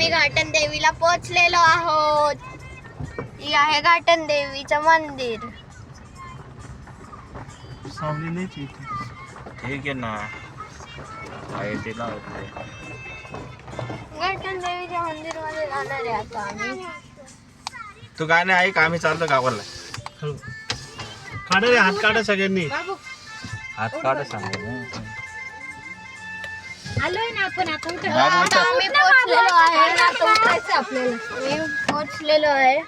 आम्ही घाटन देवीला पोहोचलेलो आहोत. ही आहे घाटन देवीचं मंदिर. ठीक आहे ना, आहे तिला होते. घाटन देवीच्या मंदिर मध्ये जाणार आहे आता आम्ही. तू गाणे ऐक, आम्ही चाललो गावाला. काढा रे, हात काढा सगळ्यांनी. हात काढ सांग. आलोय ना आपण आता आम्ही पोहोचलेलो आहे ना, तो उतरायचं आपल्याला. आम्ही पोहोचलेलो आहे.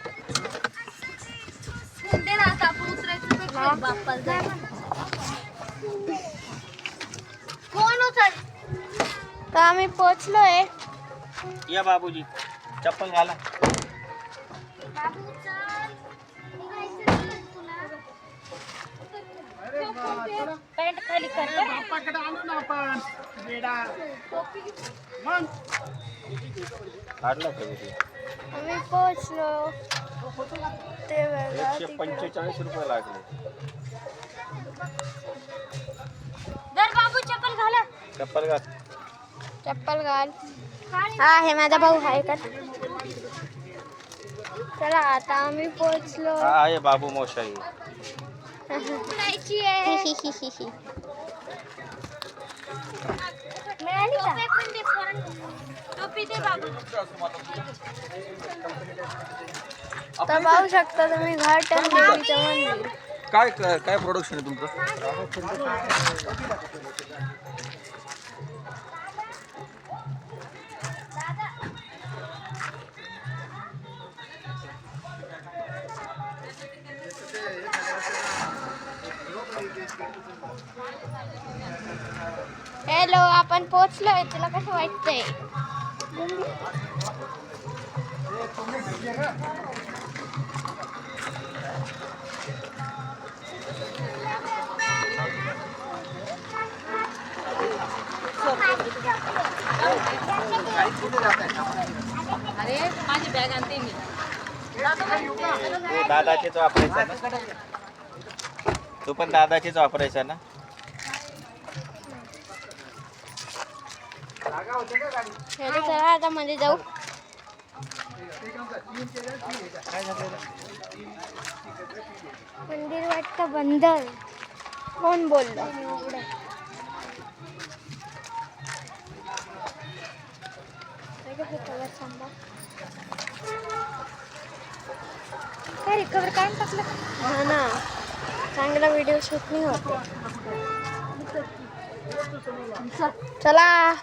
कोण उचल? तर आम्ही पोहोचलोय. या बाबूजी, चप्पल घाला. पॅन्ट खाली कर. काढला कधी? आम्ही पोहोचलो. ते 145 रुपये लागले. दर बाबू चप्पल घाला. चप्पल घाल. चप्पल घाल. हा हे माझा भाऊ आहे का? चला आता आम्ही पोहोचलो. हा आहे बाबू मोशाई. मिळाली का? टोपी दे बाबू. तर पाहू शकता तुम्ही घाटन देवीचं मंदिर. काय काय प्रोडक्शन आहे तुमचं? हॅलो, आपण पोहोचलोय. तुला कसं वाटतंय? अरे माझी बॅग आणते मी. दादाचीच वापरायचा ना? तू पण दादाचीच वापरायचा ना? चला आता मध्ये जाऊ. मंदिर वाटतं बंद. कोण बोललं? काय रिकवर काय टाकलं? हा ना, चांगला व्हिडिओ शूट नाही होत. चला.